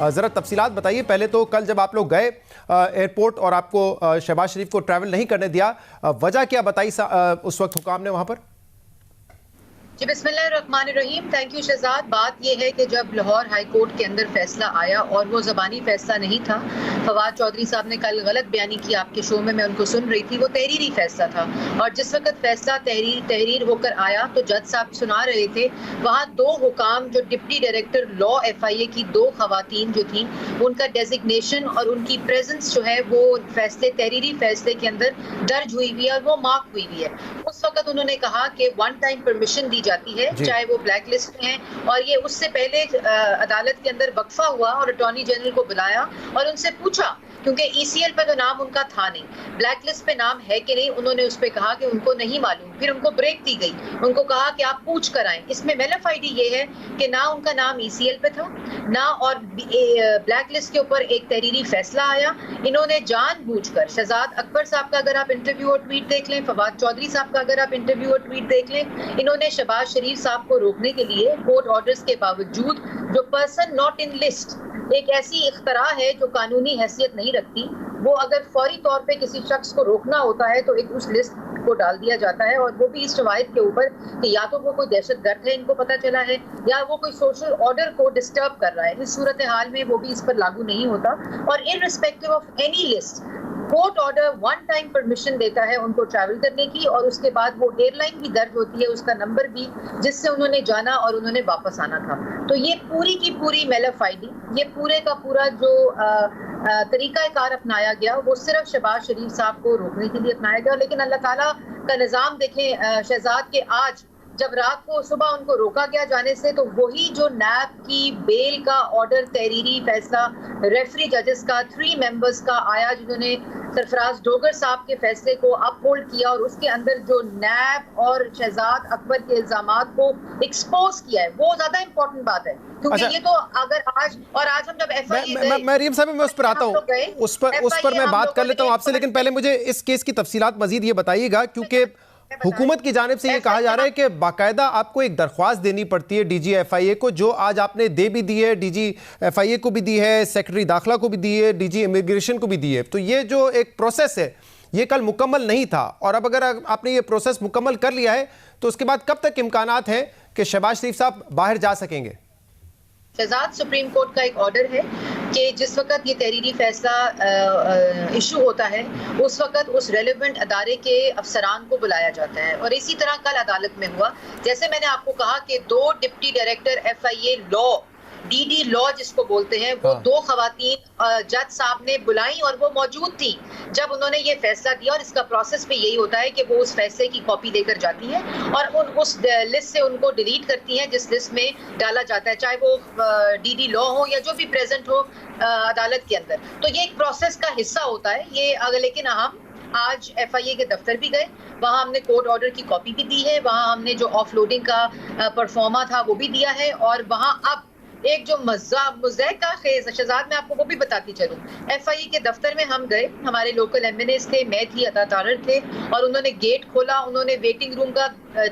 ज़रा तफसीलात बताइए। पहले तो कल जब आप लोग गए एयरपोर्ट और आपको शहबाज शरीफ को ट्रैवल नहीं करने दिया, वजह क्या बताई उस वक्त हुकाम ने वहाँ पर? जी बिस्मिल्लाहिर्रहमानिर्रहीम। Thank you Shahzad. बात यह है कि जब लाहौर हाई कोर्ट के अंदर फैसला आया और वो ज़बानी फैसला नहीं था, फवाद चौधरी साहब ने कल गलत बयानी की आपके शो में, मैं उनको सुन रही थी, वो तहरीरी फैसला था। और जिस वक्त फैसला तहरीर होकर आया तो जज साहब सुना रहे थे, वहाँ दो हुकाम जो डिप्टी डायरेक्टर लॉ FIA की दो खवातीन जो थी, उनका डेजिग्नेशन और उनकी प्रेजेंस जो है वो तहरीरी फैसले के अंदर दर्ज हुई हुई है और वो मार्क हुई हुई है। उस वक्त उन्होंने कहा कि वन टाइम परमिशन दी जाती है, चाहे वो ब्लैक लिस्ट में है। और ये उससे पहले अदालत के अंदर वक्फा हुआ और अटॉर्नी जनरल को बुलाया और उनसे पूछा, क्योंकि ECL पे तो नाम उनका था नहीं, ब्लैक लिस्ट पे नाम है कि नहीं, उन्होंने उस पे कहा कि उनको नहीं मालूम। फिर उनको ब्रेक दी गई, उनको कहा कि आप पूछ कर आए। इसमें मेलाफाइडी ये है कि ना उनका नाम ECL पे था ना, और ब्लैक लिस्ट के ऊपर एक तहरीरी फैसला आया। इन्होंने जानबूझकर, शहजाद अकबर साहब का अगर आप इंटरव्यू और ट्वीट देख लें, फवाद चौधरी साहब का अगर आप इंटरव्यू और ट्वीट देख लें, इन्होंने शहबाज शरीफ साहब को रोकने के लिए कोर्ट ऑर्डर्स के बावजूद, जो पर्सन नॉट इन लिस्ट एक ऐसी इख्तरा है जो कानूनी हैसियत नहीं रखती, वो अगर फौरी तौर पे किसी शख्स को रोकना होता है तो एक उस लिस्ट को डाल दिया जाता है, और वो भी इस रवायत के ऊपर कि या तो वो कोई दहशतगर्द है, इनको पता चला है, या वो कोई सोशल ऑर्डर को डिस्टर्ब कर रहा है। इस सूरत हाल में वो भी इस पर लागू नहीं होता। और irrespective of any list, court order one time permission देता है उनको ट्रैवल करने की, और उसके बाद वो एयरलाइन भी दर्ज होती है, उसका नंबर भी, जिससे उन्होंने जाना और उन्होंने वापस आना था। तो ये पूरी की पूरी मेलाफाइडी, ये पूरे का पूरा जो तरीकाकार अपनाया गया वो सिर्फ शहबाज शरीफ साहब को रोकने के लिए अपनाया गया। लेकिन अल्लाह ताला का निज़ाम देखें शहजाद के, आज जब रात को सुबह उनको रोका गया जाने से, तो वही जो नैब की बेल का ऑर्डर, तहरीरी फैसला रेफरी जजेस का 3 मेंबर्स का आया, जिन्होंने सरफराज डोगर साहब के फैसले को अपहोल्ड किया और उसके अंदर जो नैब और शहजाद अकबर के इल्जामात को एक्सपोज किया है, वो ज्यादा इंपॉर्टेंट बात है। क्योंकि ये तो अगर आज हम जब FIA मैं रीम साहब, मैं उस पर आता हूँ, उस पर मैं बात कर लेता हूँ आपसे, लेकिन पहले मुझे इस केस की तफसीलात मजीद ये बताइएगा, क्योंकि हुकूमत की जानिब से ये कहा जा रहा है कि बाकायदा आपको एक दरख्वास्त देनी पड़ती है DG FIA को, जो आज आपने दे भी दी है, DG FIA को भी दी है, सेक्रेटरी दाखिला को भी दी है, DG इमिग्रेशन को भी दी है। तो ये जो एक प्रोसेस है ये कल मुकम्मल नहीं था, और अब अगर आपने ये प्रोसेस मुकम्मल कर लिया है तो उसके बाद कब तक इम्कानात हैं कि शहबाज शरीफ साहब बाहर जा सकेंगे? शहजाद, सुप्रीम कोर्ट का एक ऑर्डर है कि जिस वक्त ये तहरीरी फैसला इशू होता है, उस वक्त उस रेलेवेंट अदारे के अफसरान को बुलाया जाता है। और इसी तरह कल अदालत में हुआ। जैसे मैंने आपको कहा कि 2 deputy director FIA law, DD law जिसको बोलते हैं, वो 2 खवातीन जज साहब ने बुलाई और वो मौजूद थी जब उन्होंने ये फैसला दिया। और इसका प्रोसेस पे यही होता है कि वो उस फैसले की कॉपी लेकर जाती हैं और उस लिस्ट से उनको डिलीट करती हैं जिस लिस्ट में डाला जाता है, चाहे वो DD लॉ हो या जो भी प्रेजेंट हो अदालत के अंदर। तो ये एक प्रोसेस का हिस्सा होता है ये। लेकिन हम आज FIA के दफ्तर भी गए, वहाँ हमने कोर्ट ऑर्डर की कॉपी भी दी है, वहाँ हमने जो ऑफलोडिंग का परफॉर्मा था वो भी दिया है, और वहाँ अब एक जो मुज़ैक का खेज, शहजाद मैं आपको वो भी बताती चलूं। FIA के दफ्तर में हम गए, हमारे लोकल MNAs थे, मैं थी, अता तारर थे, और उन्होंने गेट खोला, उन्होंने वेटिंग रूम का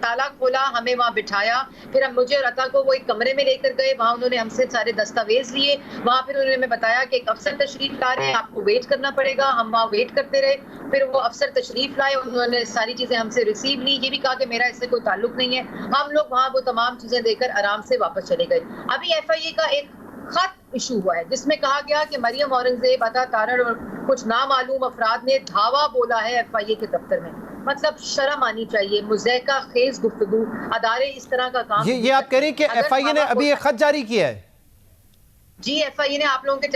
ताला खोला, हमें वहाँ बिठाया, फिर हम मुझे और अता को वो एक कमरे में लेकर गए, वहाँ उन्होंने हमसे सारे दस्तावेज लिए, वहाँ फिर उन्होंने हमें बताया कि एक अफसर तशरीफ ला रहे हैं, आपको वेट करना पड़ेगा। हम वहाँ वेट करते रहे, फिर वो अफसर तशरीफ लाए, उन्होंने सारी चीजें हमसे रिसीव ली, ये भी कहा कि मेरा इससे कोई ताल्लुक नहीं है। हम लोग वहाँ वो तमाम चीजें देकर आराम से वापस चले गए। अभी FIA का एक खत इशू हुआ है जिसमें कहा गया कि मरियम औरंगजेब, अता तारर और कुछ नामालूम अफराद ने धावा बोला है FIA के दफ्तर में। मतलब शर्म आनी चाहिए, मुज़ैका खेज गुफ्तगू, अदारे इस तरह का काम। ये आप कह रहे हैं कि FIA ने अभी एक खत जारी किया है? जी, FIA ने, आप लोगों के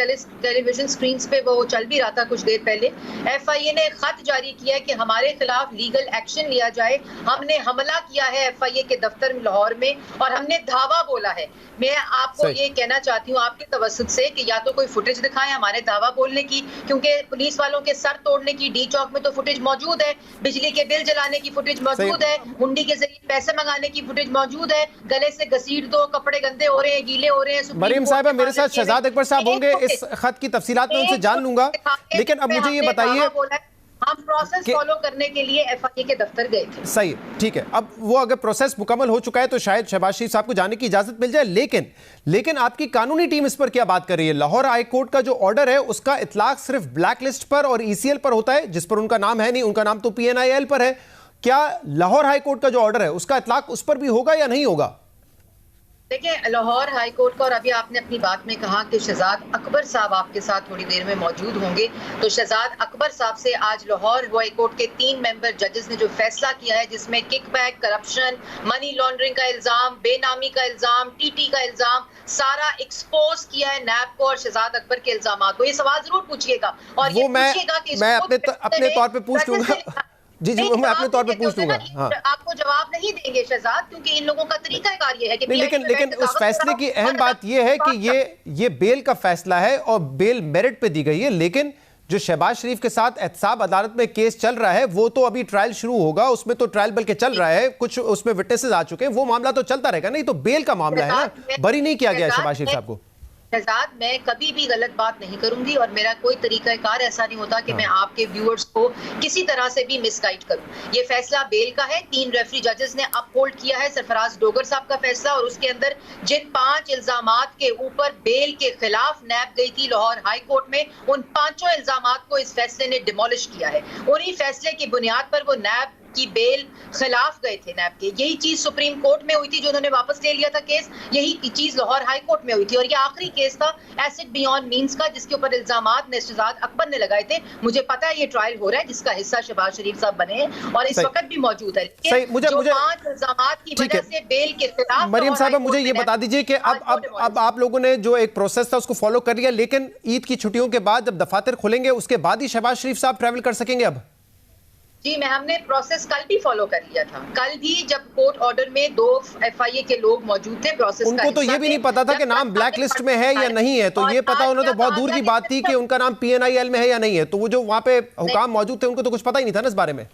टेलीविजन स्क्रीन पे वो चल भी रहा था कुछ देर पहले, FIA ने खत जारी किया है कि हमारे खिलाफ लीगल एक्शन लिया जाए। हमने हमला किया है FIA के दफ्तर में लाहौर में, और हमने धावा बोला है। मैं आपको ये कहना चाहती हूँ आपके तवस्सुत से कि या तो कोई फुटेज दिखाएं हमारे दावा बोलने की, क्योंकि पुलिस वालों के सर तोड़ने की D चौक में तो फुटेज मौजूद है, बिजली के बिल जलाने की फुटेज मौजूद है, हुंडी के जरिए पैसे मंगाने की फुटेज मौजूद है, गले से घसीट दो, कपड़े गंदे हो रहे हैं, गीले हो रहे हैं। मरीम साहब मेरे साथ शहजाद अकबर साहब होंगे, इस खत की तफसीलात में उनसे जान लूंगा, लेकिन अब मुझे ये बताइए हम प्रोसेस फॉलो करने के लिए एफआईए के दफ्तर गए थे। सही, ठीक है। अब वो अगर प्रोसेस मुकम्मल हो चुका है तो शायद शहबाज शरीफ साहब को जाने की इजाजत मिल जाए, लेकिन आपकी कानूनी टीम इस पर क्या बात कर रही है? लाहौर हाई कोर्ट का जो ऑर्डर है उसका इतलाक सिर्फ ब्लैक लिस्ट पर और ईसीएल पर होता है, जिस पर उनका नाम है नहीं, उनका नाम तो पीएनआईएल पर है। क्या लाहौर हाई कोर्ट का जो ऑर्डर है उसका इतलाक उस पर भी होगा या नहीं होगा? देखिए, लाहौर हाई कोर्ट का, और अभी आपने अपनी बात में कहा कि शहजाद अकबर साहब आपके साथ थोड़ी देर में मौजूद होंगे, तो शहजाद अकबर साहब से आज लाहौर हाई कोर्ट के 3 मेंबर जजेस ने जो फैसला किया है, जिसमें किकबैक, करप्शन, मनी लॉन्ड्रिंग का इल्जाम, बेनामी का इल्जाम, टीटी का इल्जाम, सारा एक्सपोज किया है नैब को और शहजाद अकबर के इल्जाम को। ये सवाल जरूर पूछिएगा और वो मैं अपने तौर पे पूछ लूंगा। जी, वो मैं अपने तौर पे पूछ लूंगा। हाँ, आपको जवाब नहीं देंगे शहजाद, क्योंकि इन लोगों का तरीका कार ये है कि लेकिन उस फैसले की अहम बात ये है कि ये बेल का फैसला है और बेल मेरिट पे दी गई है, लेकिन जो शहबाज शरीफ के साथ एहतसाब अदालत में केस चल रहा है वो तो अभी ट्रायल शुरू होगा, उसमें तो ट्रायल बल्कि चल रहा है, कुछ उसमें विटनेसेस आ चुके हैं, वो मामला तो चलता रहेगा। नहीं तो बेल का मामला है ना, बरी नहीं किया गया शहबाज शरीफ साहब को। शहजाद, मैं कभी भी गलत बात नहीं करूंगी और मेरा कोई तरीकाकार ऐसा नहीं होता कि मैं आपके व्यूअर्स को किसी तरह से भी मिसगाइड करूं। ये फैसला बेल का है, 3 रेफरी जजेस ने अपहोल्ड किया है सरफराज डोगर साहब का फैसला, और उसके अंदर जिन 5 इल्जामात के ऊपर बेल के खिलाफ नैब गई थी लाहौर हाई कोर्ट में, उन 5 इल्जामात को इस फैसले ने डिमोलिश किया है। उन्हीं फैसले की बुनियाद पर वो नैब की बेल खिलाफ गए थे नैब के। यही चीज सुप्रीम कोर्ट में हुई थी, जो उन्होंने वापस ले लिया था केस, यही चीज लाहौर हाई कोर्ट में हुई थी, और ये आखिरी केस था एसिड बियॉन्ड मींस का, जिसके ऊपर इल्जामात ने शहजाद अकबर ने लगाए थे। मुझे पता है ये ट्रायल हो रहा है, जिसका हिस्सा शहबाज शरीफ साहब बने हैं और इस वक्त भी मौजूद है। मुझे 5 इल्जामात की वजह से बेल के खिलाफ, मरियम साहब मुझे ये बता दीजिए कि अब आप लोगों ने जो एक प्रोसेस था उसको फॉलो कर लिया, लेकिन ईद की छुट्टियों के बाद जब दफातर खुलेंगे उसके बाद ही शहबाज शरीफ साहब ट्रैवल कर सकेंगे? अब जी, हमने प्रोसेस कल भी फॉलो कर लिया था। कल भी जब कोर्ट ऑर्डर में 2 एफआईए के लोग मौजूद थे, प्रोसेस उनको तो ये भी नहीं पता था कि नाम ब्लैक लिस्ट में है या नहीं है, तो ये पता होना तो बहुत दूर की बात थी कि उनका नाम पीएनआईएल में है या नहीं है। तो वो जो वहां पे हुकाम मौजूद थे उनको तो कुछ पता ही नहीं था ना इस बारे में।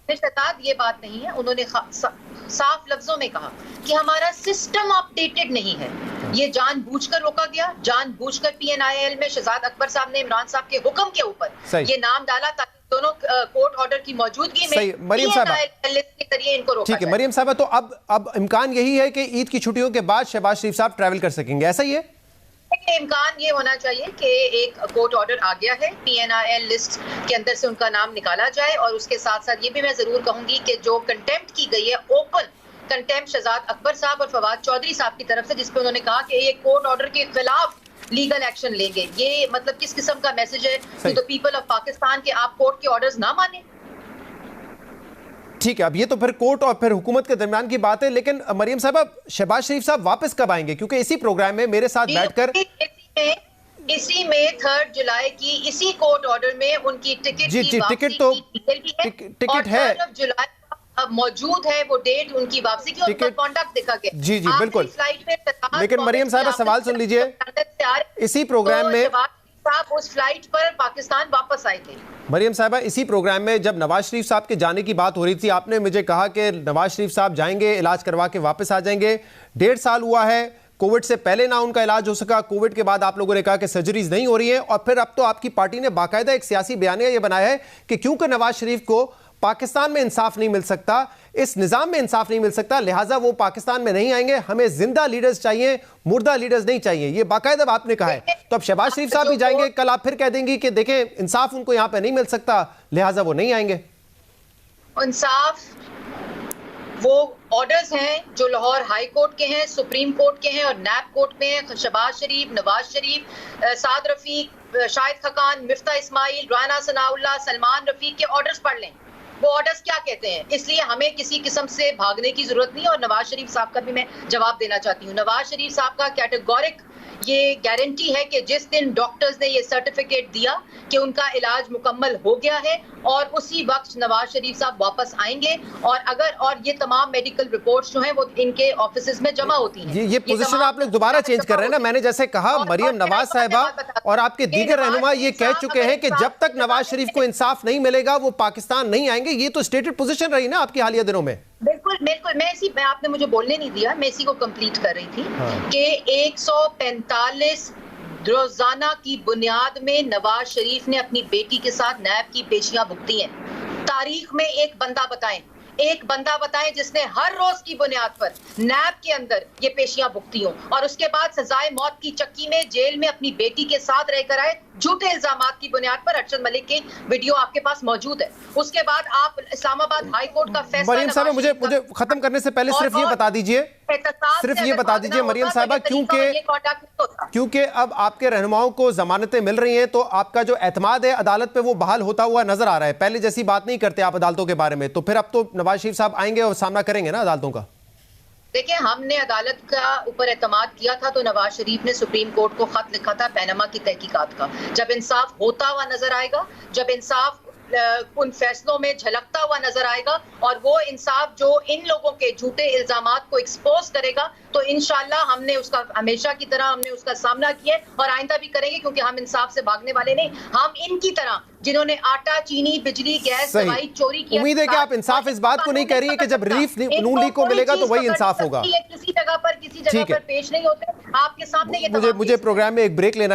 शहजाद, ये बात नहीं है। उन्होंने साफ लफ्जों में कहा कि हमारा सिस्टम अपडेटेड नहीं है। ये जानबूझकर रोका गया, जानबूझकर पीएनआईएल में शहजाद अकबर साहब ने इमरान साहब के हुक्म के ऊपर ये नाम डाला ताकि दोनों कोर्ट ऑर्डर की मौजूदगी में मरियम साहब के जरिए इनको रोका ठीक है। मरियम साहब, तो अब इम्कान यही है कि ईद की छुट्टियों के बाद शहबाज शरीफ साहब ट्रैवल कर सकेंगे, ऐसा ही है? इम्कान ये होना चाहिए कि एक कोर्ट ऑर्डर आ गया है, पीएनआईएल लिस्ट के अंदर से उनका नाम निकाला जाए, और उसके साथ साथ ये भी मैं जरूर कहूंगी कि जो कंटेम्प्ट की गई है, ओपन कंटेम्प्ट शहजाद अकबर साहब और फवाद चौधरी साहब की तरफ से, जिसपे उन्होंने कहा कि ये कोर्ट ऑर्डर के खिलाफ लीगल एक्शन लेंगे, ये मतलब किस किस्म का मैसेज है to the people of Pakistan कि आप कोर्ट के ऑर्डर्स ना माने? ठीक है, अब ये तो फिर कोर्ट और फिर हुकूमत के दरमियान की बात है, लेकिन मरियम साहब शहबाज शरीफ साहब वापस कब आएंगे? क्योंकि इसी प्रोग्राम में मेरे साथ बैठकर इसी में 3 जुलाई की इसी कोर्ट ऑर्डर में उनकी टिकट टिकट है, जुलाई अब मौजूद है वो डेट उनकी वापसी की, और उनका कॉन्डक्ट देखा गया। जी बिल्कुल। लेकिन मरियम साहब सवाल सुन लीजिए, इसी प्रोग्राम में उस फ्लाइट पर पाकिस्तान वापस आए थे। मरियम साहबा, इसी प्रोग्राम में जब नवाज शरीफ साहब के जाने की बात हो रही थी, आपने मुझे कहा कि नवाज शरीफ साहब जाएंगे, इलाज करवा के वापस आ जाएंगे। 1.5 साल हुआ है, कोविड से पहले ना उनका इलाज हो सका, कोविड के बाद आप लोगों ने कहा कि सर्जरीज नहीं हो रही हैं, और फिर अब तो आपकी पार्टी ने बाकायदा एक सियासी बयानिया ये बनाया है कि क्योंकि नवाज शरीफ को पाकिस्तान में इंसाफ नहीं मिल सकता, इस निजाम में इंसाफ नहीं मिल सकता, लिहाजा वो पाकिस्तान में नहीं आएंगे, हमें जिंदा लीडर्स चाहिए, मुर्दा लीडर्स नहीं चाहिए। ये बाकायदा आपने कहा है। तो अब शहबाज शरीफ साहब भी जाएंगे, कल आप फिर कह देंगी कि देखें इंसाफ उनको यहां पे नहीं मिल सकता, लिहाजा वो नहीं आएंगे। इंसाफ वो ऑर्डर्स हैं जो लाहौर हाई कोर्ट के हैं, सुप्रीम कोर्ट के हैं और नैब कोर्ट में हैं। शहबाज शरीफ, नवाज शरीफ, साद रफीक, शाहिद खकान, मिफ्ता इस्माइल, राना सनाउल्लाह, सलमान रफीक के ऑर्डर्स पढ़ लें, वो ऑर्डर्स क्या कहते हैं। इसलिए हमें किसी किस्म से भागने की जरूरत नहीं है। और नवाज शरीफ साहब का भी मैं जवाब देना चाहती हूँ। नवाज शरीफ साहब का कैटेगोरिक ये गारंटी है कि जिस दिन डॉक्टर्स ने ये सर्टिफिकेट दिया कि उनका इलाज मुकम्मल हो गया है, और उसी वक्त नवाज शरीफ साहब वापस आएंगे, और ये तमाम मेडिकल रिपोर्ट्स जो हैं वो इनके ऑफिसेज में जमा होती हैं। ये पोजीशन आप लोग दोबारा चेंज कर रहे हैं ना। मैंने जैसे कहा, मरियम नवाज साहिबा और आपके दीगर रहनुमा ये कह चुके हैं कि जब तक नवाज शरीफ को इंसाफ नहीं मिलेगा वो पाकिस्तान नहीं आएंगे। ये तो स्टेटेड पोजीशन रही ना आपकी हालिया दिनों में। बिल्कुल बिल्कुल, मैं आपने मुझे बोलने नहीं दिया, मैं इसी को कंप्लीट कर रही थी कि 145 रोजाना की बुनियाद में नवाज शरीफ ने अपनी बेटी के साथ नैब की पेशियां भुगती हैं। तारीख में एक बंदा बताएं जिसने हर रोज की बुनियाद पर नैब के अंदर ये पेशियां भुगती हो और उसके बाद सजाए मौत की चक्की में जेल में अपनी बेटी के साथ रहकर आए झूठे इल्जामात की बुनियाद पर। अरशद मलिक की वीडियो आपके पास मौजूद है। उसके बाद आप इस्लामाबाद हाई कोर्ट का फैसला, मरियम साहब मुझे खत्म करने से पहले सिर्फ ये बता दीजिए मरियम साहबा, क्योंकि अब आपके रहनुमाओं को जमानतें मिल रही हैं तो आपका जो एतमाद है अदालत पे वो बहाल होता हुआ नजर आ रहा है। पहले जैसी बात नहीं करते आप अदालतों के बारे में, तो फिर अब तो नवाज शरीफ साहब आएंगे और सामना करेंगे ना अदालतों का। देखिए, हमने अदालत का ऊपर एतमाद किया था तो नवाज शरीफ ने सुप्रीम कोर्ट को खत लिखा था पैनामा की तहकीकात का। जब इंसाफ होता हुआ नजर आएगा, जब इंसाफ उन फैसलों में झलकता हुआ नजर आएगा और वो इंसाफ जो इन लोगों के झूठे इल्जामात को एक्सपोज करेगा, तो इंशाल्लाह हमने उसका हमेशा की तरह हमने उसका सामना किया और आइंदा भी करेंगे, क्योंकि हम इंसाफ से भागने वाले नहीं। हम इनकी तरह जिन्होंने आटा, चीनी, बिजली, गैस, दवाई चोरी की। उम्मीद है कि आप इंसाफ इस बात को नहीं कह रही है कि जब रिलीफ नून लीग को मिलेगा तो वही इंसाफ होगा। किसी जगह पर पेश नहीं होते आपके सामने। मुझे प्रोग्राम में एक ब्रेक लेना है।